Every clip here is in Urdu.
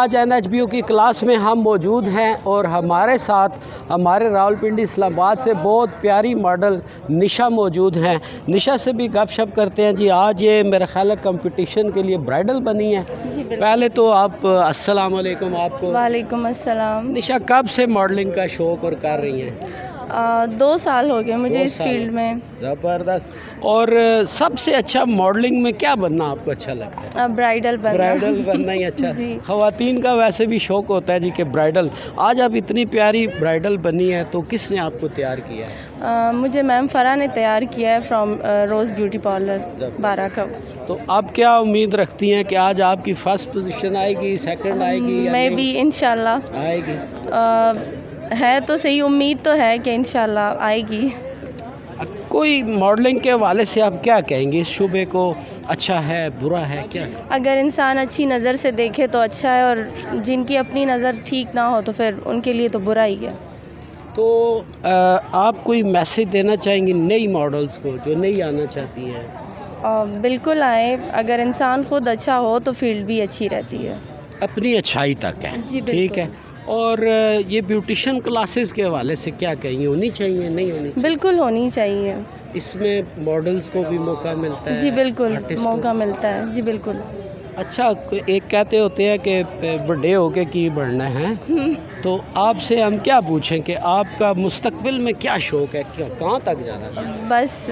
آج NHBU کی کلاس میں ہم موجود ہیں اور ہمارے ساتھ ہمارے راولپنڈی اسلام آباد سے بہت پیاری ماڈل نشا موجود ہیں. نشا سے بھی گپ شپ کرتے ہیں. جی آج یہ میرا خیال ہے کمپٹیشن کے لیے برائڈل بنی ہے. پہلے تو آپ السلام علیکم. آپ کو وعلیکم السلام. نشا کب سے ماڈلنگ کا شوق اور کر رہی ہیں؟ 2 سال ہو گئے مجھے اس فیلڈ میں. زبردست. اور سب سے اچھا ماڈلنگ میں کیا بننا آپ کو اچھا لگتا ہے؟ برائڈل بننا ہی اچھا. جی. خواتین کا ویسے بھی شوق ہوتا ہے جی کہ برائڈل. آج آپ اتنی پیاری برائڈل بنی ہے تو کس نے آپ کو تیار کیا ہے؟ مجھے میم فرح نے تیار کیا ہے فرام روز بیوٹی پارلر بارہ کا. تو آپ کیا امید رکھتی ہیں کہ آج آپ کی فرسٹ پوزیشن آئے گی، سیکنڈ آئے گی؟ میں بھی انشاءاللہ آئے گی. ہے تو صحیح، امید تو ہے کہ انشاءاللہ آئے گی. کوئی ماڈلنگ کے حوالے سے آپ کیا کہیں گے؟ اس شعبے کو اچھا ہے برا ہے کیا؟ اگر انسان اچھی نظر سے دیکھے تو اچھا ہے، اور جن کی اپنی نظر ٹھیک نہ ہو تو پھر ان کے لیے تو برا ہی ہے. تو آپ کوئی میسیج دینا چاہیں گی نئی ماڈلز کو جو نہیں آنا چاہتی ہیں؟ بالکل آئیں. اگر انسان خود اچھا ہو تو فیلڈ بھی اچھی رہتی ہے. اپنی اچھائی تک ہے. جی ٹھیک ہے. اور یہ بیوٹیشن کلاسز کے حوالے سے کیا کہیں؟ ہونی چاہیے نہیں ہونی چاہیے؟ بالکل ہونی چاہیے. اس میں ماڈلز کو بھی موقع ملتا ہے؟ جی بالکل موقع ملتا ہے. جی بالکل. اچھا، ایک کہتے ہوتے ہیں کہ بڑے ہو کے کی بڑھنا ہے، تو آپ سے ہم کیا پوچھیں کہ آپ کا مستقبل میں کیا شوق ہے، کہاں تک جانا چاہتے ہیں؟ بس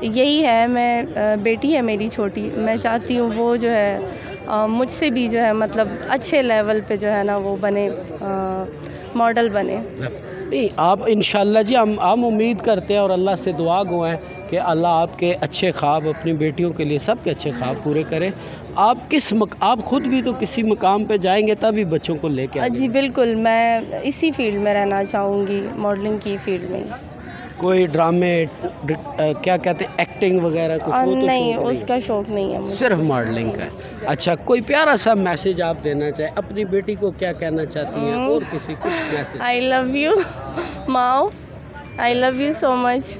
یہی ہے. میں بیٹی ہے میری چھوٹی، میں چاہتی ہوں وہ جو ہے مجھ سے بھی جو ہے مطلب اچھے لیول پہ جو ہے نا وہ بنے، ماڈل بنے. نہیں آپ انشاءاللہ جی ہم امید کرتے ہیں اور اللہ سے دعا گو ہیں کہ اللہ آپ کے اچھے خواب اپنی بیٹیوں کے لیے سب کے اچھے خواب پورے کرے. آپ خود بھی تو کسی مقام پہ جائیں گے تبھی بچوں کو لے کے آئیں گے. جی بالکل. میں اسی فیلڈ میں رہنا چاہوں گی، ماڈلنگ کی فیلڈ میں. کوئی ڈرامے کیا کہتے ہیں ایکٹنگ وغیرہ کچھ؟ نہیں، اس کا شوق نہیں ہے مجھے، صرف ماڈلنگ کا. اچھا، کوئی پیارا سا میسیج آپ دینا چاہیں اپنی بیٹی کو؟ کیا کہنا چاہتی ہیں؟ اور کسی کچھ میسیج؟ آئی لو یو ماؤ، I love you so much.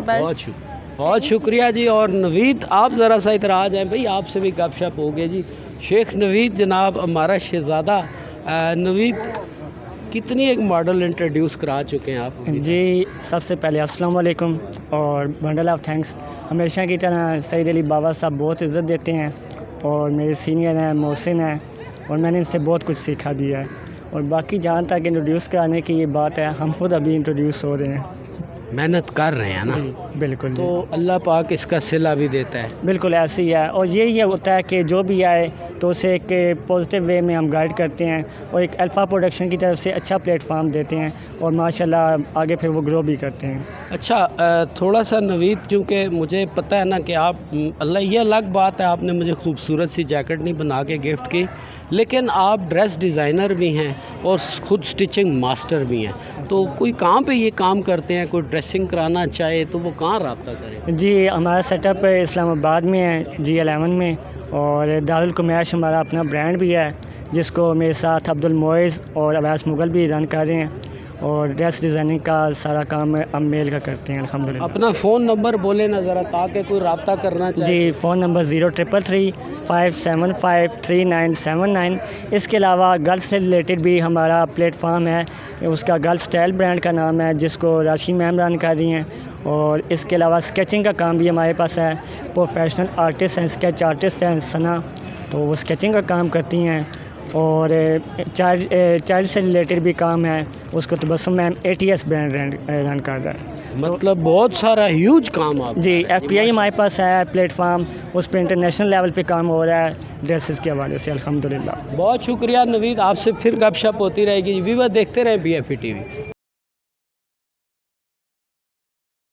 بس بہت شکریہ جی. اور نوید آپ ذرا سا ادھر آ جائیں بھائی، آپ سے بھی گپ شپ ہو گئے جی. شیخ نوید جناب ہمارا شہزادہ. نوید کتنی ایک ماڈل انٹروڈیوس کرا چکے ہیں آپ؟ جی سب سے پہلے السلام علیکم اور بنڈل آف تھینکس. ہمیشہ کی طرح سعید علی بابا صاحب بہت عزت دیتے ہیں اور میرے سینئر ہیں، محسن ہیں، اور میں نے ان سے بہت کچھ سیکھا بھی ہے. اور باقی جہاں تک انٹروڈیوس کرانے کی یہ بات ہے، ہم خود ابھی انٹروڈیوس ہو رہے ہیں، محنت کر رہے ہیں نا. جی بالکل. تو اللہ پاک اس کا صلہ بھی دیتا ہے. بالکل ایسے ہی ہے. اور یہ ہوتا ہے کہ جو بھی آئے تو اسے ایک پازیٹیو وے میں ہم گائیڈ کرتے ہیں اور ایک الفا پروڈکشن کی طرف سے اچھا پلیٹ فارم دیتے ہیں، اور ماشاءاللہ آگے پھر وہ گرو بھی کرتے ہیں. اچھا تھوڑا سا نوید، کیونکہ مجھے پتہ ہے نا کہ آپ اللہ، یہ الگ بات ہے آپ نے مجھے خوبصورت سی جیکٹ نہیں بنا کے گفٹ کی، لیکن آپ ڈریس ڈیزائنر بھی ہیں اور خود سٹچنگ ماسٹر بھی ہیں. تو کوئی کہاں پہ یہ کام کرتے ہیں؟ کوئی ڈریسنگ کرانا چاہے تو وہ کہاں رابطہ کریں؟ جی ہمارا سیٹ اپ اسلام آباد میں ہے، G11 میں، اور دارالقمیش ہمارا اپنا برانڈ بھی ہے جس کو میرے ساتھ عبد المعز اور اویس مغل بھی رن کر رہے ہیں، اور ڈریس ڈیزائننگ کا سارا کام ہم میل کا کرتے ہیں الحمدللہ. اپنا فون نمبر بولیں نا ذرا تاکہ کوئی رابطہ کرنا چاہے. جی فون نمبر 033357537979. اس کے علاوہ گرلس سے ریلیٹڈ بھی ہمارا پلیٹ فارم ہے، اس کا گرل اسٹائل برانڈ کا نام ہے جس کو راشی میم رن کر رہی ہیں. اور اس کے علاوہ اسکیچنگ کا کام بھی ہمارے پاس ہے. پروفیشنل آرٹسٹ ہیں، اسکیچ آرٹسٹ ہیں ثنا، تو وہ اسکیچنگ کا کام کرتی ہیں. اور چائلڈ سے ریلیٹڈ بھی کام ہے، اس کو تبسم میم ATS برانڈ رن کر رہا ہے. مطلب بہت سارا ہیوج کام آپ. جی FPI ہمارے پاس ہے پلیٹ فارم، اس پہ انٹرنیشنل لیول پہ کام ہو رہا ہے ڈریسز کے حوالے سے الحمدللہ. بہت شکریہ نوید. آپ سے پھر گپ شپ ہوتی رہے گی. ویور دیکھتے رہیں BFE TV.